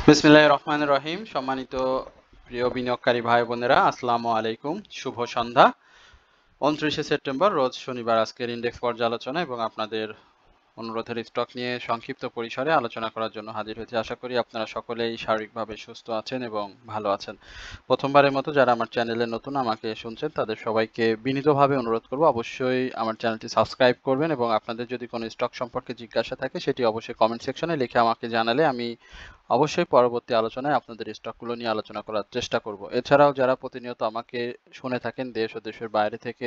বিসমিল্লাহির রহমানির রহিম। সম্মানিত প্রিয় বিনিয়োগকারী ভাই বোনেরা, আসসালামু আলাইকুম। শুভ সন্ধ্যা। 29শে সেপ্টেম্বর রোজ শনিবার আজকের ইন্ডেক্স পর্যালোচনা এবং আপনাদের অনুরোধের স্টক নিয়ে সংক্ষিপ্ত পরিসরে আলোচনা করার জন্য হাজির হয়েছি। আশা করি আপনারা সকলেই শারীরিকভাবে সুস্থ আছেন এবং ভালো আছেন। প্রথমবারের মতো যারা আমার চ্যানেলে নতুন আমাকে শুনছেন তাদের সবাইকে বিনীতভাবে অনুরোধ করব অবশ্যই আমার চ্যানেলটি সাবস্ক্রাইব করবেন এবং আপনাদের যদি কোনো স্টক সম্পর্কে জিজ্ঞাসা থাকে সেটি অবশ্যই কমেন্ট সেকশনে লিখে আমাকে জানালে আমি অবশ্যই পরবর্তী আলোচনায় আপনাদের স্টকগুলো নিয়ে আলোচনা করার চেষ্টা করব। এছাড়াও যারা প্রতিনিয়ত আমাকে শুনে থাকেন দেশ ও দেশের বাইরে থেকে,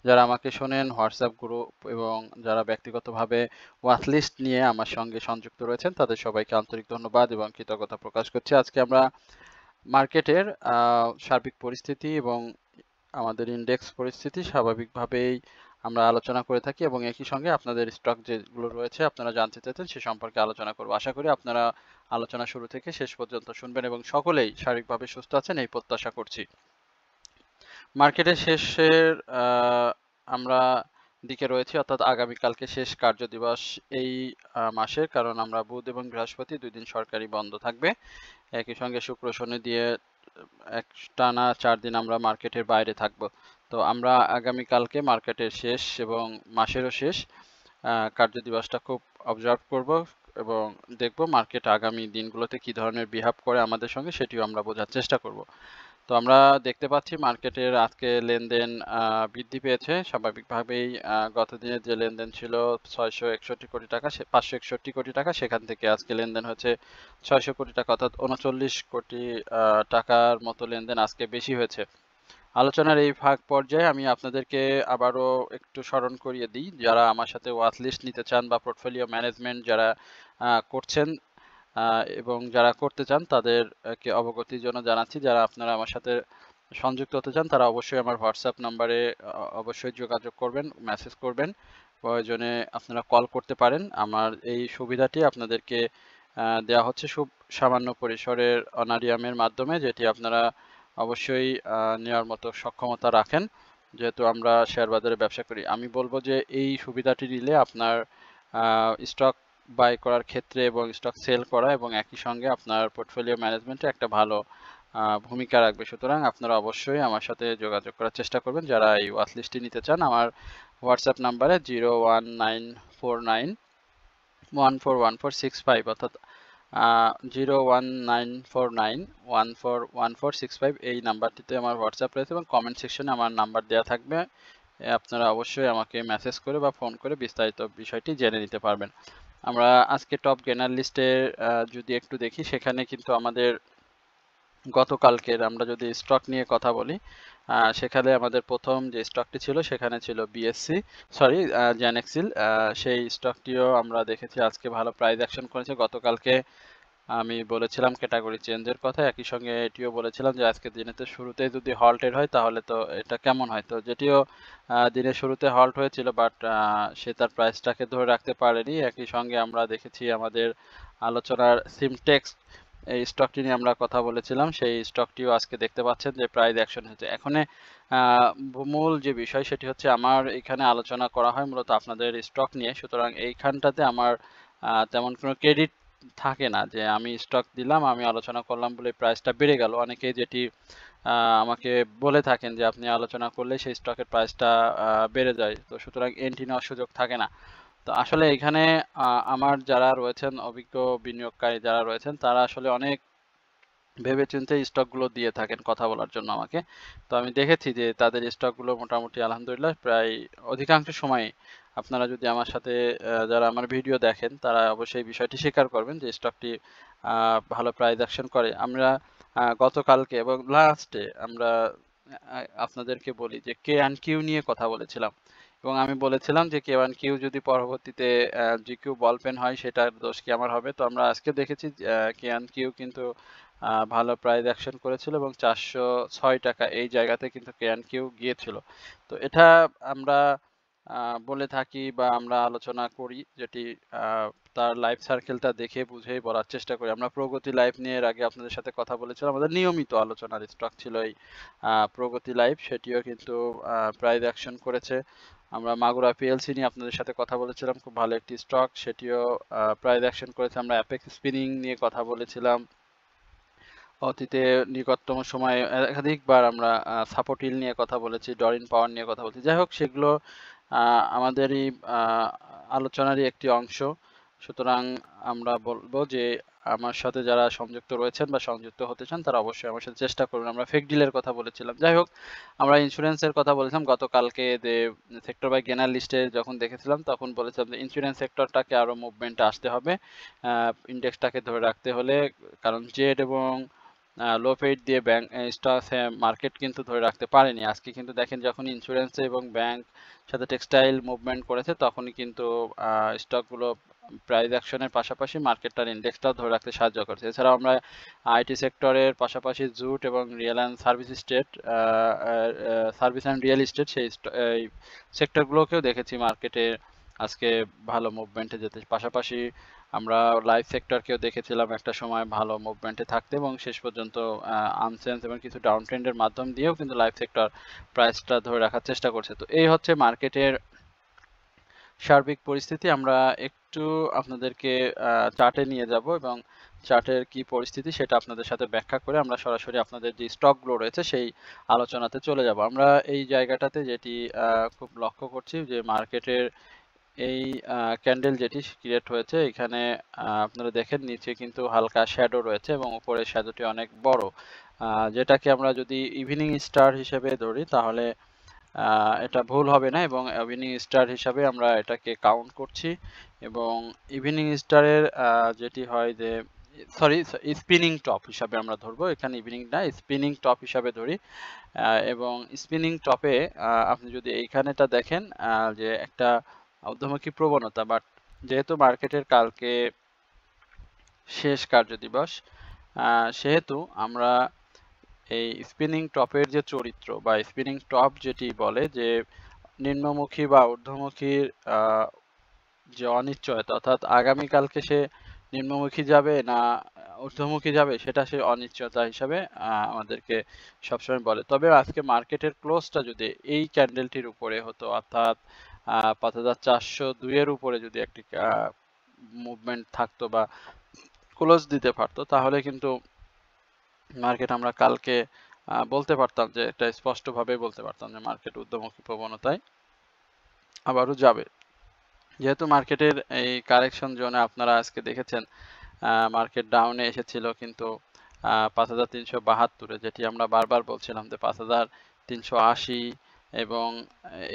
যারা আমাকে শোনেন হোয়াটসঅ্যাপ গ্রুপ এবং যারা ব্যক্তিগতভাবে ওয়াচলিস্ট নিয়ে আমার সঙ্গে সংযুক্ত রয়েছেন তাদের সবাইকে আন্তরিক ধন্যবাদ এবং কৃতজ্ঞতা প্রকাশ করছি। আজকে আমরা মার্কেটের সার্বিক পরিস্থিতি এবং আমাদের ইন্ডেক্স পরিস্থিতি স্বাভাবিকভাবেই আমরা আলোচনা করে থাকি এবং একই সঙ্গে আপনাদের স্টক যেগুলো রয়েছে আপনারা জানতে চাইছেন সে সম্পর্কে আলোচনা করব। আশা করি আপনারা আলোচনা শুরু থেকে শেষ পর্যন্ত শুনবেন এবং সকলেই শারীরিকভাবে সুস্থ আছেন এই প্রত্যাশা করছি। মার্কেটের শেষের আমরা দিকে রয়েছি, অর্থাৎ আগামীকালকে শেষ কার্যদিবস এই মাসের, কারণ আমরা বুধ এবং বৃহস্পতি 2 দিন সরকারি বন্ধ থাকবে। একই সঙ্গে শুক্র শনি দিয়ে টানা 4 দিন আমরা মার্কেটের বাইরে থাকব। তো আমরা আগামীকালকে মার্কেটের শেষ এবং মাসেরও শেষ কার্যদিবসটা খুব অবজার্ভ করব এবং দেখব মার্কেট আগামী দিনগুলোতে কি ধরনের বিহেভ করে আমাদের সঙ্গে, সেটিও আমরা বোঝার চেষ্টা করব। তো আমরা দেখতে পাচ্ছি মার্কেটের আজকে লেনদেন বৃদ্ধি পেয়েছে স্বাভাবিকভাবেই। গত দিনের যে লেনদেন ছিল 661 কোটি টাকা, 561 কোটি টাকা, সেখান থেকে আজকে লেনদেন হচ্ছে 600 কোটি টাকা, অর্থাৎ 39 কোটি টাকার মতো লেনদেন আজকে বেশি হয়েছে। আলোচনার এই পর্যায়ে আমি আপনাদেরকে আবারও একটু স্মরণ করিয়ে দিই, যারা আমার সাথে ওয়াচ লিস্ট নিতে চান বা পোর্টফোলিও ম্যানেজমেন্ট যারা করছেন এবং যারা করতে চান তাদেরকে অবগতির জন্য জানাচ্ছি, যারা আপনারা আমার সাথে সংযুক্ত হতে চান তারা অবশ্যই আমার হোয়াটসঅ্যাপ নাম্বারে অবশ্যই যোগাযোগ করবেন, মেসেজ করবেন, প্রয়োজনে আপনারা কল করতে পারেন। আমার এই সুবিধাটি আপনাদেরকে দেওয়া হচ্ছে খুব সামান্য পরিসরের অনারিয়ামের মাধ্যমে, যেটি আপনারা অবশ্যই নেওয়ার মতো সক্ষমতা রাখেন, যেহেতু আমরা শেয়ার বাজারে ব্যবসা করি। আমি বলবো যে এই সুবিধাটি নিলে আপনার স্টক বাই করার ক্ষেত্রে এবং স্টক সেল করা এবং একই সঙ্গে আপনার পোর্টফোলিও ম্যানেজমেন্টে একটা ভালো ভূমিকা রাখবে। সুতরাং আপনারা অবশ্যই আমার সাথে যোগাযোগ করার চেষ্টা করবেন যারা এই ওয়াচ লিস্টটি নিতে চান। আমার হোয়াটসঅ্যাপ নাম্বারে 01949141465, অর্থাৎ 01949141465 এই নাম্বারটিতে আমার হোয়াটসঅ্যাপ রয়েছে এবং কমেন্ট সেকশনে আমার নাম্বার দেওয়া থাকবে। আপনারা অবশ্যই আমাকে মেসেজ করে বা ফোন করে বিস্তারিত বিষয়টি জেনে নিতে পারবেন। আমরা আজকে টপ গেনার লিস্টের যদি একটু দেখি, সেখানে কিন্তু আমাদের গতকালকের আমরা যদি স্টক নিয়ে কথা বলি, সেখানে আমাদের প্রথম যে স্টকটি ছিল সেখানে ছিল জ্যানেক্সিল। সেই স্টকটিও আমরা দেখেছি আজকে ভালো প্রাইস অ্যাকশন করেছে। গতকালকে আমি বলেছিলাম ক্যাটাগরি চেঞ্জের কথা, একই সঙ্গে এটিও বলেছিলাম যে আজকে দিনেতে শুরুতে যদি হল্টেড হয় তাহলে তো এটা কেমন হয়। তো যেটিও দিনের শুরুতে হল্ট হয়েছিল, বাট সে তার প্রাইসটাকে ধরে রাখতে পারেনি। একই সঙ্গে আমরা দেখেছি আমাদের আলোচনার সিমটেক্স এই স্টকটি নিয়ে আমরা কথা বলেছিলাম, সেই স্টকটিও আজকে দেখতে পাচ্ছেন যে প্রাইস অ্যাকশন হচ্ছে। এখানে মূল যে বিষয় সেটি হচ্ছে আমার এখানে আলোচনা করা হয় মূলত আপনাদের স্টক নিয়ে, সুতরাং এইখানটাতে আমার তেমন কোনো ক্রেডিট থাকে না যে আমি স্টক দিলাম, আমি আলোচনা করলাম বলে প্রাইসটা বেড়ে গেল। অনেকেই যেটি আমাকে বলে থাকেন যে আপনি আলোচনা করলে সেই স্টকের প্রাইসটা বেড়ে যায়, তো সুতরাং এন্ট্রি নেওয়ার সুযোগ থাকে না। তো আসলে এখানে আমার যারা রয়েছেন অভিজ্ঞ বিনিয়োগকারী যারা রয়েছেন তারা আসলে অনেক ভেবেচিন্তে স্টকগুলো দিয়ে থাকেন কথা বলার জন্য আমাকে। তো আমি দেখেছি যে তাদের স্টকগুলো মোটামুটি আলহামদুলিল্লাহ প্রায় অধিকাংশ সময় আপনারা যদি আমার সাথে যারা আমার ভিডিও দেখেন তারা অবশ্যই বিষয়টি স্বীকার করবেন যে স্টকটি ভালো প্রাইস অ্যাকশন করে। আমরা গতকালকে এবং লাস্টে আমরা আপনাদেরকে বলি যে K&Q নিয়ে কথা বলেছিলাম এবং আমি বলেছিলাম যে K&Q যদি পরবর্তীতে GQ বল পেন হয় সেটার দোষ কি আমার হবে। তো আমরা আজকে দেখেছি K&Q কিন্তু ভালো প্রাইস অ্যাকশন করেছিল এবং 406 টাকা এই জায়গাতে কিন্তু K&Q গিয়েছিল। তো এটা আমরা বলে থাকি বা আমরা আলোচনা করি, যেটি তার লাইফ সার্কেলটা দেখে বুঝেই বলার চেষ্টা করি। আমরা প্রগতি লাইফ নিয়ে এর আগে আপনাদের সাথে কথা বলেছিলাম, আমাদের নিয়মিত আলোচনার স্টক ছিল এই প্রগতি লাইফ, সেটিও কিন্তু প্রাইস অ্যাকশন করেছে। আমরা মাগুরা পিএলসি নিয়ে আপনাদের সাথে কথা বলেছিলাম, খুব ভালো একটি স্টক, সেটিও প্রাইস অ্যাকশন করেছে। আমরা অ্যাপেক্স স্পিনিং নিয়ে কথা বলেছিলাম, অতীতে নিকটতম সময়ে একাধিকবার আমরা সাপোর্ট হিল নিয়ে কথা বলেছি, ডরিন পাওয়ার নিয়ে কথা বলছি। যাই হোক, সেগুলো আমাদেরই আলোচনারই একটি অংশ। সুতরাং আমরা বলবো যে আমার সাথে যারা সংযুক্ত রয়েছেন বা সংযুক্ত হতে চান তারা অবশ্যই আমার সাথে চেষ্টা করুন। আমরা ফেক ডিলের কথা বলেছিলাম। যাই হোক, আমরা ইন্স্যুরেন্সের কথা বলেছিলাম গতকালকে, যে সেক্টর বাই গেনার লিস্টে যখন দেখেছিলাম তখন বলেছিলাম যে ইন্স্যুরেন্স সেক্টরটাকে আরো মুভমেন্টে আসতে হবে ইন্ডেক্সটাকে ধরে রাখতে হলে, কারণ জেড এবং লো ফেট দিয়ে ব্যাংক স্টক মার্কেট কিন্তু ধরে রাখতে পারেনি। আজকে কিন্তু দেখেন যখন ইন্স্যুরেন্স এবং ব্যাংক সাথে টেক্সটাইল মুভমেন্ট করেছে তখনই কিন্তু স্টকগুলো প্রাইস অ্যাকশনের পাশাপাশি মার্কেটটার ইন্ডেক্সটাও ধরে রাখতে সাহায্য করেছে। এছাড়াও আমরা আইটি সেক্টরের পাশাপাশি জুট এবং real and service state service and real estate সেই সেক্টরগুলোকেও দেখেছি মার্কেটে আজকে ভালো মুভমেন্টে যেতে। পাশাপাশি আমরা লাইফ সেক্টরকেও দেখেছিলাম একটা সময় ভালো মুভমেন্টে থাকতে, এবং শেষ পর্যন্ত আনসেন্স এবং কিছু ডাউন ট্রেন্ডের মাধ্যম দিয়েও কিন্তু লাইফ সেক্টর প্রাইসটা ধরে রাখার চেষ্টা করছে। তো এই হচ্ছে মার্কেটের সার্বিক পরিস্থিতি। আমরা একটু আপনাদেরকে চার্টে নিয়ে যাব এবং চার্টের কি পরিস্থিতি সেটা আপনাদের সাথে ব্যাখ্যা করে আমরা সরাসরি আপনাদের যে স্টকগুলো রয়েছে সেই আলোচনাতে চলে যাব। আমরা এই জায়গাটাতে যেটি খুব লক্ষ্য করছি যে মার্কেটের এই ক্যান্ডেল যেটি ক্রিয়েট হয়েছে, এখানে আপনারা দেখেন নিচে কিন্তু হালকা শ্যাডো রয়েছে এবং উপরে শ্যাডোটি অনেক বড়, যেটাকে আমরা যদি ইভিনিং স্টার হিসেবে ধরি তাহলে এটা ভুল হবে না, এবং ইভিনিং স্টার হিসাবে আমরা এটাকে কাউন্ট করছি। এবং ইভিনিং স্টারের যেটি হয় যে সরি স্পিনিং টপ হিসাবে আমরা ধরবো, এখানে ইভিনিং না স্পিনিং টপ হিসাবে ধরি। এবং স্পিনিং টপে আপনি যদি এইখানেটা দেখেন যে একটা ঊর্ধ্বমুখী প্রবণতা, বাট যেহেতু মার্কেটের কালকে শেষ কার্যদিবস সেহেতু আমরা এই স্পিনিং টপের যে চরিত্র বা স্পিনিং টপ যেটি বলে যে নিম্নমুখী বা ঊর্ধ্বমুখীর যে অনিশ্চয়তা, অর্থাৎ আগামীকালকে সে নিম্নমুখী যাবে না ঊর্ধ্বমুখী যাবে, সেটা সে অনিশ্চয়তা হিসাবে আমাদেরকে সবসময় বলে। তবে আজকে মার্কেটের ক্লোজটা যদি এই ক্যান্ডেলটির উপরে হতো, অর্থাৎ 5402 এর উপরে যদি একটি মুভমেন্ট থাকতো বা ক্লোজ দিতে পারতো, তাহলে কিন্তু মার্কেট আমরা কালকে বলতে পারতাম যে এটা স্পষ্টভাবে বলতে পারতাম যে মার্কেট ঊর্ধ্বমুখী প্রবণতায় আবারও যাবে। যেহেতু মার্কেটের এই কারেকশন জোনে আপনারা আজকে দেখেছেন মার্কেট ডাউনে এসেছিল কিন্তু 5372-এ, যেটি আমরা বারবার বলছিলাম যে 5380, এবং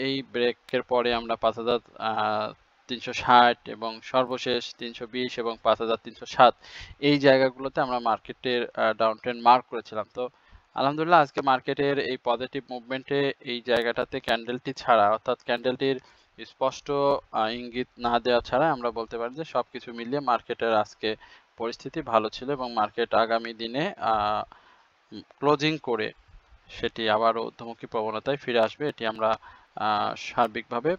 এই ব্রেকের পরে আমরা 5360 এবং সর্বশেষ 320 এবং 5307 এই জায়গাগুলোতে আমরা মার্কেটের ডাউন ট্রেন্ড মার্ক করেছিলাম। তো আলহামদুলিল্লাহ আজকে মার্কেটের এই পজিটিভ মুভমেন্টে এই জায়গাটাতে ক্যান্ডেলটি ছাড়া, অর্থাৎ ক্যান্ডেলটির স্পষ্ট ইঙ্গিত না দেওয়া ছাড়া আমরা বলতে পারি যে সবকিছু মিলিয়ে মার্কেটের আজকে পরিস্থিতি ভালো ছিল, এবং মার্কেট আগামী দিনে ক্লোজিং করে সেটি আবার ঊর্ধ্বমুখী প্রবণতায় ফিরে আসবে, এটি আমরা সার্বিকভাবে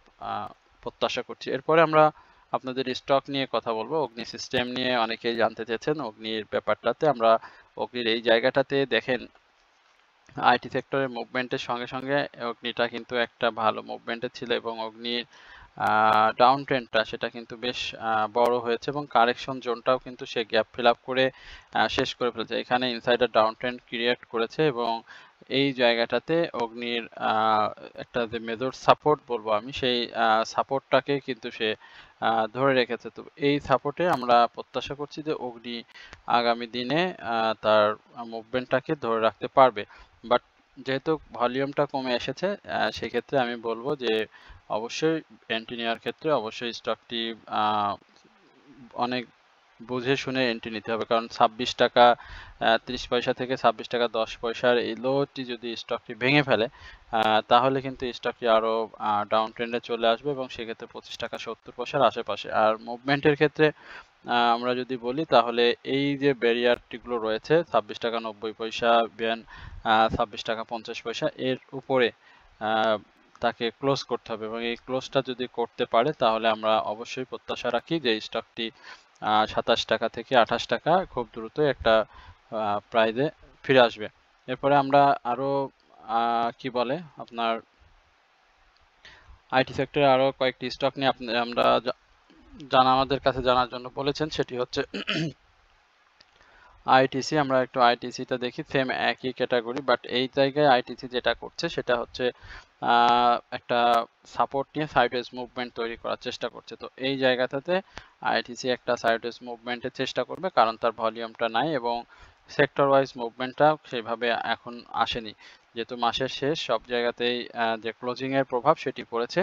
প্রত্যাশা করছি। এরপরে আমরা আপনাদের স্টক নিয়ে কথা বলবো। অগ্নি সিস্টেম নিয়ে অনেকেই জানতে চেয়েছেন অগ্নির ব্যাপারটাতে। আমরা অগ্নির এই জায়গাটাতে দেখেন আইটি সেক্টরের মুভমেন্টের সঙ্গে সঙ্গে অগ্নিটা কিন্তু একটা ভালো মুভমেন্টে ছিল, এবং অগ্নির ডাউন ট্রেন্ডটা সেটা কিন্তু বেশ বড় হয়েছে, এবং কারেকশন জোনটাও কিন্তু সে গ্যাপ ফিল আপ করে শেষ করে ফেলেছে। এখানে ইনসাইডার ডাউন ট্রেন্ড ক্রিয়েট করেছে, এবং এই জায়গাটাতে অগ্নির একটা যে মেজর সাপোর্ট বলবো আমি, সেই সাপোর্টটাকে কিন্তু সে ধরে রেখেছে। তো এই সাপোর্টে আমরা প্রত্যাশা করছি যে অগ্নি আগামী দিনে তার মুভমেন্টটাকে ধরে রাখতে পারবে। বাট যেহেতু ভলিউমটা কমে এসেছে সেক্ষেত্রে আমি বলবো যে অবশ্যই এন্ট্রি নেওয়ার ক্ষেত্রে অবশ্যই স্টকটি অনেক বুঝে শুনে এন্ট্রি নিতে হবে, কারণ 26 টাকা 30 পয়সা থেকে 26 টাকা 10 পয়সার এই লোটি যদি স্টকটি ভেঙে ফেলে তাহলে কিন্তু স্টকটি আরো ডাউন ট্রেন্ডে চলে আসবে, এবং সেক্ষেত্রে 25 টাকা 70 পয়সার আশেপাশে। আর মুভমেন্টের ক্ষেত্রে আমরা যদি বলি তাহলে এই যে ব্যারিয়ারটিগুলো রয়েছে 26 টাকা 90 পয়সা, দেন 26 টাকা 50 পয়সা, এর উপরে তাকে ক্লোজ করতে হবে, এবং এই ক্লোজটা যদি করতে পারে তাহলে আমরা অবশ্যই প্রত্যাশা রাখি যে স্টকটি 27 টাকা থেকে 28 টাকা খুব দ্রুত একটা প্রাইজে ফিরে আসবে। এরপরে আমরা আরো কি বলে আপনার আইটি সেক্টরে আরো কয়েকটি স্টক নিয়ে আমরা আমাদের কাছে জানার জন্য বলেছেন, সেটি হচ্ছে আইটিসি, আমরা একটু আইটিসিটা দেখি, সেম একই ক্যাটাগরি, বাট এই জায়গায় আইটিসি যেটা করছে সেটা হচ্ছে একটা সাপোর্ট নিয়ে সাইডওয়েজ মুভমেন্ট তৈরি করার চেষ্টা করছে। তো এই জায়গাটাতে আইটিসি একটা সাইডওয়েজ মুভমেন্টের চেষ্টা করবে, কারণ তার ভলিউমটা নাই এবং সেক্টর ওয়াইজ মুভমেন্টটা সেইভাবে এখন আসেনি, যেহেতু মাসের শেষ সব জায়গাতেই যে ক্লোজিং এর প্রভাব সেটি পড়েছে।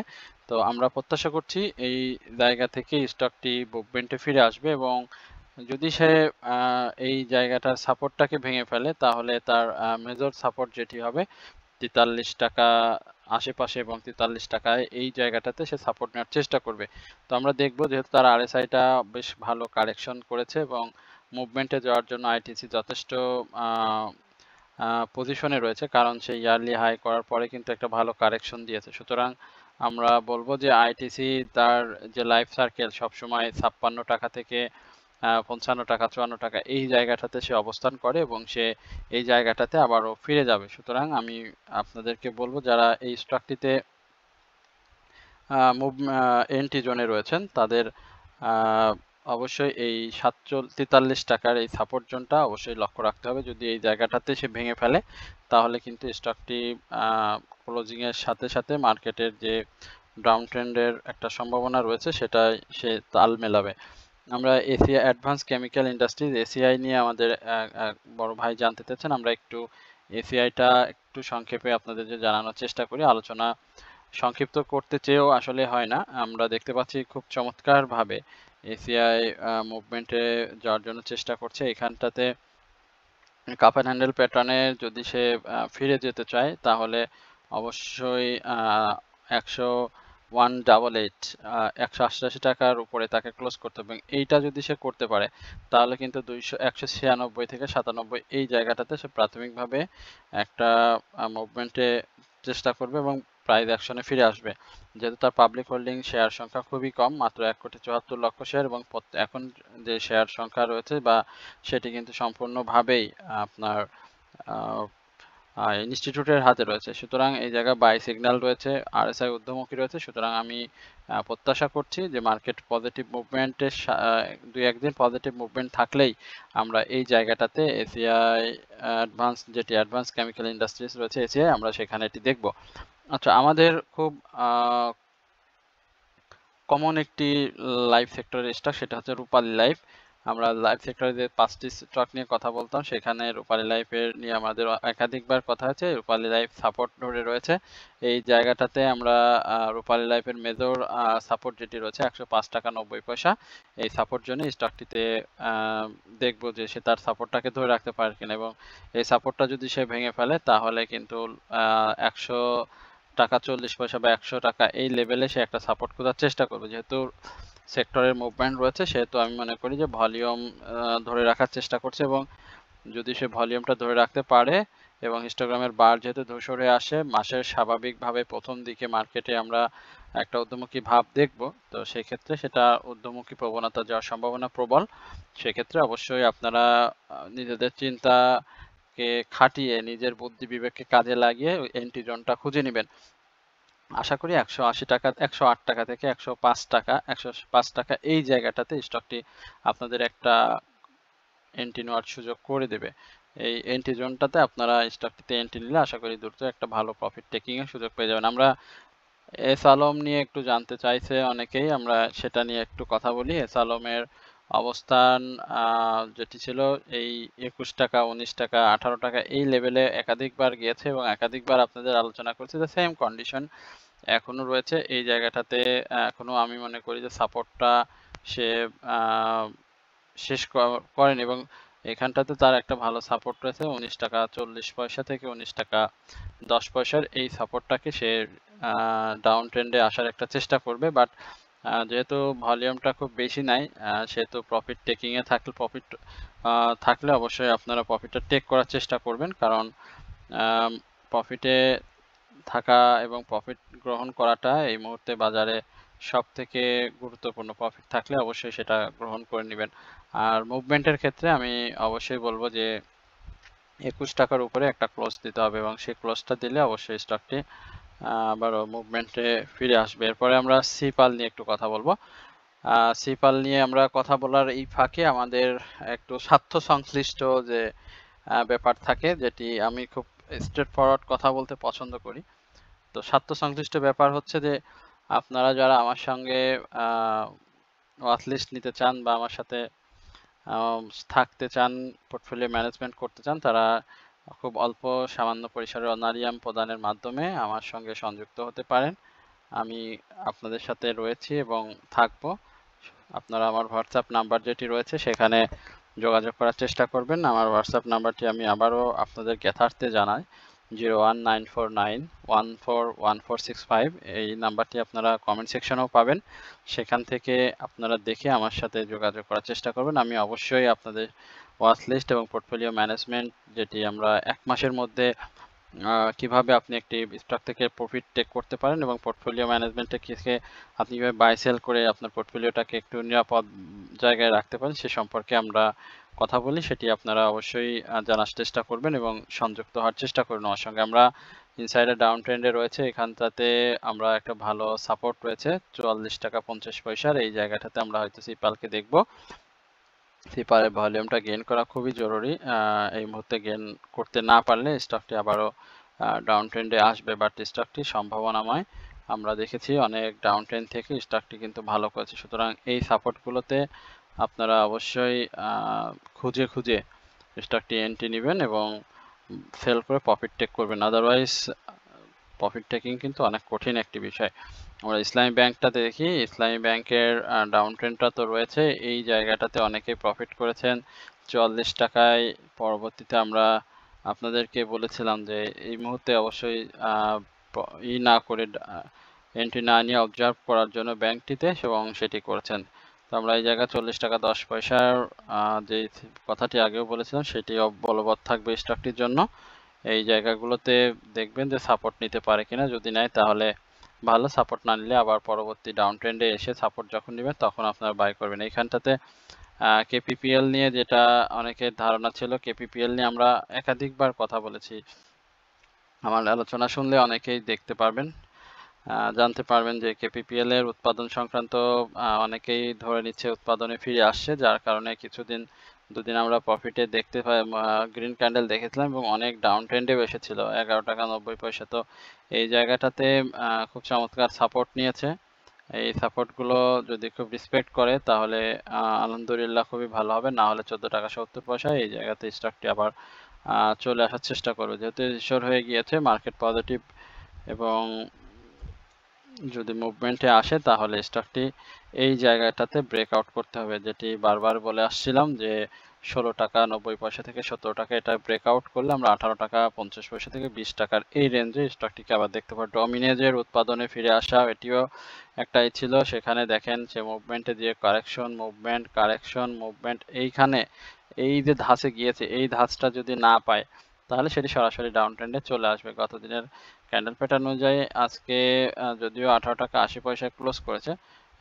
তো আমরা প্রত্যাশা করছি এই জায়গা থেকে স্টকটি মুভমেন্টে ফিরে আসবে এবং যদি সে এই জায়গাটার সাপোর্টটাকে ভেঙে ফেলে তাহলে তার মেজর সাপোর্ট যেটি হবে 43 টাকা আশেপাশে এবং 43 টাকায় এই জায়গাটাতে সে সাপোর্ট নেওয়ার চেষ্টা করবে। তো আমরা দেখব, যেহেতু তার আরএসআইটা বেশ ভালো কারেকশন করেছে এবং মুভমেন্টে যাওয়ার জন্য আইটিসি যথেষ্ট পজিশনে রয়েছে, কারণ সে ইয়ারলি হাই করার পরে কিন্তু একটা ভালো কারেকশন দিয়েছে। সুতরাং আমরা বলবো যে আইটিসি তার যে লাইফ সার্কেল সবসময় 56 টাকা থেকে 55 টাকা 54 টাকা এই জায়গাটাতে সে অবস্থান করে এবং সে এই জায়গাটাতে আবারও ফিরে যাবে। সুতরাং আমি আপনাদেরকে বলবো যারা এই স্টকটিতে এন্ট্রি জোনে রয়েছেন তাদের অবশ্যই এই 43 টাকার এই সাপোর্ট জোনটা অবশ্যই লক্ষ্য রাখতে হবে। যদি এই জায়গাটাতে সে ভেঙে ফেলে তাহলে কিন্তু স্টকটি ক্লোজিং এর সাথে সাথে মার্কেটের যে ডাউন ট্রেন্ডের একটা সম্ভাবনা রয়েছে সেটাই সে তাল মেলাবে। আমরা ACI advance chemical industries ACI নিয়ে আমাদের বড় ভাই জানতে চাচ্ছেন, আমরা একটু এসিআইটা একটু সংক্ষেপে আপনাদের জানানোর চেষ্টা করি। আলোচনা সংক্ষিপ্ত করতে চেয়েও আসলে হয় না, আমরা দেখতে পাচ্ছি খুব চমৎকারভাবে এসিআই মুভমেন্টে যাওয়ার জন্য চেষ্টা করছে। এখানটাতে কাপ অ্যান্ড হ্যান্ডেল প্যাটার্নে যদি সে ফিরে যেতে চায় তাহলে অবশ্যই 188 টাকার উপরে তাকে ক্লোজ করতে হবে। এইটা যদি সে করতে পারে তাহলে কিন্তু 196 থেকে 97 এই জায়গাটাতে সে প্রাথমিকভাবে একটা মুভমেন্টে চেষ্টা করবে এবং প্রাইস অ্যাকশনে ফিরে আসবে। যেহেতু তার পাবলিক হোল্ডিং শেয়ার সংখ্যা খুবই কম, মাত্র 1,74,00,000 শেয়ার, এবং এখন যে শেয়ার সংখ্যা রয়েছে বা সেটি কিন্তু সম্পূর্ণভাবেই আপনার ইনস্টিটিউটের হাতে রয়েছে। সুতরাং এই জায়গায় বাই সিগন্যাল রয়েছে, আরএসআই ঊর্ধ্বমুখী রয়েছে। সুতরাং আমি প্রত্যাশা করছি যে মার্কেট পজিটিভ মুভমেন্টের 2-1 দিন পজিটিভ মুভমেন্ট থাকলেই আমরা এই জায়গাটাতে এসিআই অ্যাডভান্স, যেটি অ্যাডভান্স কেমিক্যাল ইন্ডাস্ট্রিজ রয়েছে এসিআই, আমরা সেখানে এটি দেখব। আচ্ছা, আমাদের খুব কমন একটি লাইফ সেক্টরের স্টক, সেটা হচ্ছে রূপালী লাইফ। আমরা লাইফ সেক্টরে যে 5টি স্টক নিয়ে কথা বলতাম সেখানে রূপালী লাইফের নিয়ে আমাদের একাধিকবার কথা হয়েছে। রূপালী লাইফ সাপোর্ট ধরে রয়েছে এই জায়গাটাতে। আমরা রূপালী লাইফের মেজর সাপোর্ট যেটি রয়েছে 105 টাকা 90 পয়সা, এই সাপোর্ট জন্য স্টকটিতে দেখবো যে সে তার সাপোর্টটাকে ধরে রাখতে পারে কিনা, এবং এই সাপোর্টটা যদি সে ভেঙে ফেলে তাহলে কিন্তু 100 টাকা 40 পয়সা বা 100 টাকা এই লেভেলে সে একটা সাপোর্ট খোঁজার চেষ্টা করবে। যেহেতু সেক্টরের মুভমেন্ট রয়েছে সেহেতু আমি মনে করি যে ভলিউম ধরে রাখার চেষ্টা করছে, এবং যদি সে ভলিউমটা ধরে রাখতে পারে এবং হিস্টোগ্রামের বার যেহেতু ধূসরে আসে, মাসের স্বাভাবিকভাবে প্রথম দিকে মার্কেটে আমরা একটা ঊর্ধ্বমুখী ভাব দেখব, তো সেই ক্ষেত্রে সেটা ঊর্ধ্বমুখী প্রবণতা যাওয়ার সম্ভাবনা প্রবল। সেক্ষেত্রে অবশ্যই আপনারা নিজেদের চিন্তাকে খাটিয়ে নিজের বুদ্ধি বিবেককে কাজে লাগিয়ে এন্ট্রি জোনটা খুঁজে নেবেন। আশা করি 180 টাকা 108 টাকা থেকে 105 টাকা 105 টাকা এই জায়গাটাতে স্টকটি আপনাদের একটা এন্ট্রি নেওয়ার সুযোগ করে দেবে। এই এন্ট্রি জোনটাতে আপনারা স্টকটিতে এন্ট্রি নিলে আশা করি দ্রুত একটা ভালো প্রফিট টেকিং এর সুযোগ পেয়ে যাবেন। আমরা এস আলম নিয়ে একটু জানতে চাইছে অনেকেই, আমরা সেটা নিয়ে একটু কথা বলি। এস আলমের অবস্থান যেটি ছিল এই 21 টাকা 19 টাকা 18 টাকা এই লেভেলে একাধিকবার গিয়েছে এবং একাধিকবার আপনাদের আলোচনা করছি যে সেম কন্ডিশন এখনো রয়েছে এই জায়গাটাতে। এখনো আমি মনে করি যে সাপোর্টটা সে শেষ করেন এবং এখানটাতে তার একটা ভালো সাপোর্ট রয়েছে 19 টাকা 40 পয়সা থেকে 19 টাকা 10 পয়সার। এই সাপোর্টটাকে সে ডাউন ট্রেন্ডে আসার একটা চেষ্টা করবে, বাট যেহেতু ভলিউমটা খুব বেশি নাই সেহেতু প্রফিট টেকিং এ থাকলে অবশ্যই আপনারা প্রফিটটা টেক করার চেষ্টা করবেন, কারণ প্রফিটে থাকা এবং প্রফিট গ্রহণ করাটা এই মুহূর্তে বাজারে সব থেকে গুরুত্বপূর্ণ। প্রফিট থাকলে অবশ্যই সেটা গ্রহণ করে নেবেন। আর মুভমেন্টের ক্ষেত্রে আমি অবশ্যই বলবো যে 21 টাকার উপরে একটা ক্লোজ দিতে হবে এবং সেই ক্লোজটা দিলে অবশ্যই স্টকটি আবারও মুভমেন্টে ফিরে আসবে। এরপরে আমরা সিপাল নিয়ে একটু কথা বলবো। সিপাল নিয়ে আমরা কথা বলার এই ফাঁকে আমাদের একটু স্বার্থ সংশ্লিষ্ট যে ব্যাপার থাকে, যেটি আমি খুব স্ট্রেট ফরওয়ার্ড কথা বলতে পছন্দ করি। তো স্বার্থ সংশ্লিষ্ট ব্যাপার হচ্ছে যে আপনারা যারা আমার সঙ্গে ওয়াচ লিস্ট নিতে চান বা আমার সাথে থাকতে চান, পোর্টফোলিও ম্যানেজমেন্ট করতে চান, তারা খুব অল্প সামান্য পরিসরে অনারিয়াম প্রদানের মাধ্যমে আমার সঙ্গে সংযুক্ত হতে পারেন। আমি আপনাদের সাথে রয়েছি এবং থাকবো। আপনারা আমার হোয়াটসঅ্যাপ নাম্বার যেটি রয়েছে সেখানে যোগাযোগ করার চেষ্টা করবেন। আমার হোয়াটসঅ্যাপ নাম্বারটি আমি আবারও আপনাদের জ্ঞাতার্থে জানাই, 01949141465। এই নাম্বারটি আপনারা কমেন্ট সেকশনেও পাবেন, সেখান থেকে আপনারা দেখে আমার সাথে যোগাযোগ করার চেষ্টা করবেন। আমি অবশ্যই আপনাদের ওয়াচ লিস্ট এবং পোর্টফোলিও ম্যানেজমেন্ট, যেটি আমরা 1 মাসের মধ্যে কিভাবে আপনি একটি স্টক থেকে প্রফিট টেক করতে পারেন এবং পোর্টফোলিও ম্যানেজমেন্টে থেকে আপনি কিভাবে বাই সেল করে আপনার পোর্টফোলিওটাকে একটু নিরাপদ জায়গায় রাখতে পারেন সে সম্পর্কে আমরা কথা বলি। সেটি আপনারা অবশ্যই জানার চেষ্টা করবেন এবং সংযুক্ত হওয়ার চেষ্টা করুন আমার সঙ্গে। আমরা ইনসাইডার ডাউন ট্রেন্ডে রয়েছে, এখানটাতে আমরা একটা ভালো সাপোর্ট রয়েছে 44 টাকা 50 পয়সার। এই জায়গাটাতে আমরা হয়তো সিপালকে দেখব। সিপারের ভলিউমটা গেইন করা খুবই জরুরি। এই মুহূর্তে গেইন করতে না পারলে স্টকটি আবারও ডাউন ট্রেন্ডে আসবে, বাট স্টকটি সম্ভাবনাময়। আমরা দেখেছি অনেক ডাউন ট্রেন্ড থেকে স্টকটি কিন্তু ভালো করেছে। সুতরাং এই সাপোর্টগুলোতে আপনারা অবশ্যই খুঁজে খুঁজে স্টকটি এন্ট্রি নেবেন এবং সেল করে প্রফিট টেক করবেন। আদারওয়াইজ প্রফিট টেকিং কিন্তু অনেক কঠিন একটি বিষয়। আমরা ইসলামী ব্যাংকটাতে দেখি, ইসলামী ব্যাংকের ডাউন ট্রেন্ডটা তো রয়েছে। এই জায়গাটাতে অনেকেই প্রফিট করেছেন 44 টাকায়। পরবর্তীতে আমরা আপনাদেরকে বলেছিলাম যে এই মুহূর্তে অবশ্যই না করে এন্ট্রি না নিয়ে অবজার্ভ করার জন্য ব্যাংকটিতে, এবং সেটি করেছেন। তো আমরা এই জায়গায় 40 টাকা 10 পয়সার যে কথাটি আগেও বলেছিলাম সেটি বলবৎ থাকবে স্টকটির জন্য। এই জায়গাগুলোতে দেখবেন যে সাপোর্ট নিতে পারে কিনা, যদি নেয় তাহলে ভালো, সাপোর্ট না নিলে আবার পরবর্তী ডাউন ট্রেন্ডে এসে সাপোর্ট যখন নেবেন তখন আপনারা বাই করবেন। এইখানটাতে কেপিপিএল নিয়ে যেটা অনেকের ধারণা ছিল, কেপিপিএল নিয়ে আমরা একাধিকবার কথা বলেছি। আমার আলোচনা শুনলে অনেকেই দেখতে পারবেন, জানতে পারবেন যে কেপিপিএল এর উৎপাদন সংক্রান্ত অনেকেই ধরে নিচ্ছে উৎপাদনে ফিরে আসছে, যার কারণে দুদিন আমরা প্রফিটে দেখতে পাই, গ্রিন ক্যান্ডেল দেখেছিলাম এবং অনেক ডাউন ট্রেন্ডে এসেছিল 11 টাকা 90 পয়সা। তো এই জায়গাটাতে খুব চমৎকার সাপোর্ট নিয়েছে। এই সাপোর্টগুলো যদি খুব রেসপেক্ট করে তাহলে আলহামদুলিল্লাহ খুবই ভালো হবে, না হলে 14 টাকা 70 পয়সা এই জায়গাতে স্টকটি আবার চলে আসার চেষ্টা করবে। যেহেতু রিস্টোর হয়ে গিয়েছে, মার্কেট পজিটিভ, এবং যদি মুভমেন্টে আসে তাহলে স্টকটি এই জায়গাটাতে ব্রেকআউট করতে হবে, যেটি বারবার বলে আসছিলাম যে 16 টাকা 90 পয়সা থেকে 17 টাকা এটা ব্রেকআউট করলে আমরা 18 টাকা 50 পয়সা থেকে 20 টাকার এই রেঞ্জে স্টকটিকে আবার দেখতে পারি। ডমিনেজের উৎপাদনে ফিরে আসা এটিও একটাই ছিল, সেখানে দেখেন যে মুভমেন্টে দিয়ে মুভমেন্ট এইখানে এই যে ধাঁচে গিয়েছে, এই ধাঁচটা যদি না পায় তাহলে সেটি সরাসরি ডাউন ট্রেন্ডে চলে আসবে। গত দিনের ক্যান্ডেল প্যাটার্ন অনুযায়ী আজকে যদিও 18 টাকা 80 পয়সায় ক্লোজ করেছে,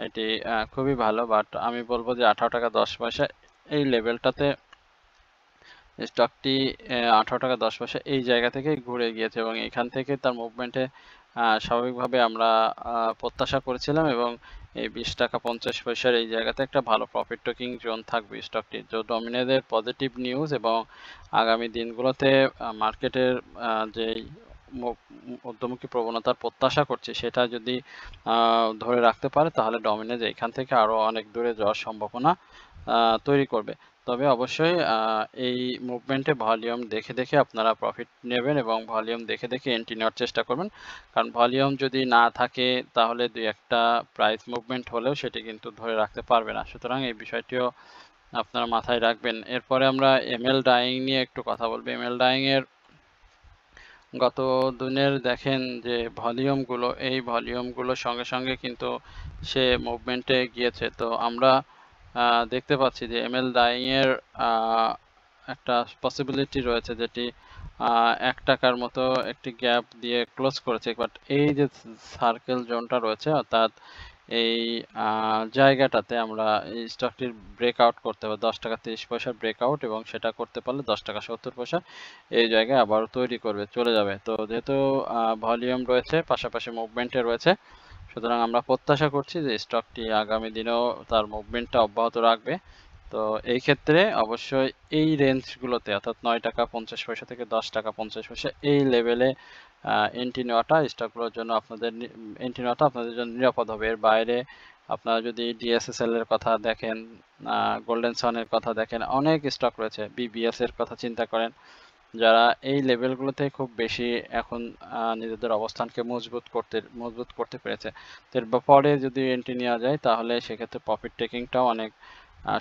এটি খুবই ভালো, বাট আমি বলবো যে 18 টাকা 10 পয়সা এই লেভেলটাতে স্টকটি 18 টাকা 10 পয়সা এই জায়গা থেকে ঘুরে গিয়েছে এবং এখান থেকে তার মুভমেন্টে স্বাভাবিকভাবে আমরা প্রত্যাশা করেছিলাম, এবং এই 20 টাকা 50 পয়সার এই জায়গাতে একটা ভালো প্রফিট টেকিং জোন থাকবে স্টকটি। তো ডমিনেদের পজিটিভ নিউজ এবং আগামী দিনগুলোতে মার্কেটের যেই ঊর্ধ্বমুখী প্রবণতার প্রত্যাশা করছি সেটা যদি ধরে রাখতে পারে তাহলে ডমিনেজ এখান থেকে আরো অনেক দূরে যাওয়ার সম্ভাবনা তৈরি করবে। তবে অবশ্যই এই মুভমেন্টে ভলিউম দেখে দেখে আপনারা প্রফিট নেবেন এবং ভলিউম দেখে দেখে এন্ট্রি নেওয়ার চেষ্টা করবেন, কারণ ভলিউম যদি না থাকে তাহলে দুই একটা প্রাইস মুভমেন্ট হলেও সেটি কিন্তু ধরে রাখতে পারবে না। সুতরাং এই বিষয়টিও আপনারা মাথায় রাখবেন। এরপরে আমরা এমএল ডাইং নিয়ে একটু কথা বলবো। এমএল ডাইং এর গত দিনের দেখেন যে ভলিউমগুলো, এই ভলিউমগুলোর সঙ্গে সঙ্গে কিন্তু সে মুভমেন্টে গিয়েছে। তো আমরা দেখতে পাচ্ছি যে এমএল ডাইং এর একটা পসিবিলিটি রয়েছে, যেটি 1 টাকার মতো একটি গ্যাপ দিয়ে ক্লোজ করেছে, বাট এই যে সার্কেল জোনটা রয়েছে অর্থাৎ এই জায়গাটাতে আমরা এই স্টকটির ব্রেকআউট করতে হবে 10 টাকা 30 পয়সার ব্রেকআউট, এবং সেটা করতে পারলে 10 টাকা 70 পয়সা এই জায়গায় আবারও তৈরি করবে, চলে যাবে। তো যেহেতু ভলিউম রয়েছে পাশাপাশি মুভমেন্টে রয়েছে, সুতরাং আমরা প্রত্যাশা করছি যে স্টকটি আগামী দিনেও তার মুভমেন্টটা অব্যাহত রাখবে। তো এই ক্ষেত্রে অবশ্যই এই রেঞ্জগুলোতে অর্থাৎ 9 টাকা 50 পয়সা থেকে 10 টাকা 50 পয়সা এই লেভেলে এন্ট্রি নেওয়াটা স্টকগুলোর জন্য এন্ট্রি নেওয়াটা আপনাদের জন্য নিরাপদ হবে। এর বাইরে আপনারা যদি ডিএসএসএল এর কথা দেখেন, গোল্ডেন সানের কথা দেখেন, অনেক স্টক রয়েছে, বিবিএস এর কথা চিন্তা করেন, যারা এই লেভেলগুলোতে খুব বেশি এখন নিজেদের অবস্থানকে মজবুত করতে পেরেছে। তো এর পরে যদি এন্ট্রি নেওয়া যায় তাহলে সেক্ষেত্রে প্রফিট টেকিংটাও অনেক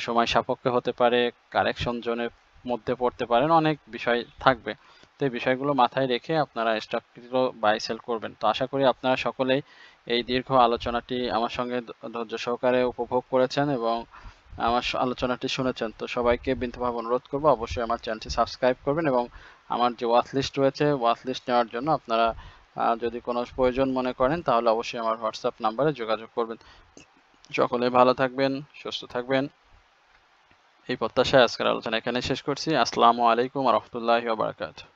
সময় সাপেক্ষ হতে পারে, কারেকশন জোনের মধ্যে পড়তে পারেন, অনেক বিষয় থাকবে। তো এই বিষয়গুলো মাথায় রেখে আপনারা স্টকগুলো বাই সেল করবেন। তো আশা করি আপনারা সকলেই এই দীর্ঘ আলোচনাটি আমার সঙ্গে ধৈর্য সহকারে উপভোগ করেছেন এবং আমার আলোচনাটি শুনেছেন। তো সবাইকে বিনীতভাবে অনুরোধ করবো অবশ্যই আমার চ্যানেলটি সাবস্ক্রাইব করবেন এবং আমার যে ওয়াচ লিস্ট রয়েছে ওয়াচ লিস্ট নেওয়ার জন্য আপনারা যদি কোনো প্রয়োজন মনে করেন তাহলে অবশ্যই আমার হোয়াটসঅ্যাপ নাম্বারে যোগাযোগ করবেন। সকলে ভালো থাকবেন, সুস্থ থাকবেন, এই প্রত্যাশায় আজকের আলোচনা এখানে শেষ করছি। আসসালামু আলাইকুম ওয়া রাহমাতুল্লাহি ওয়া বারাকাতুহু।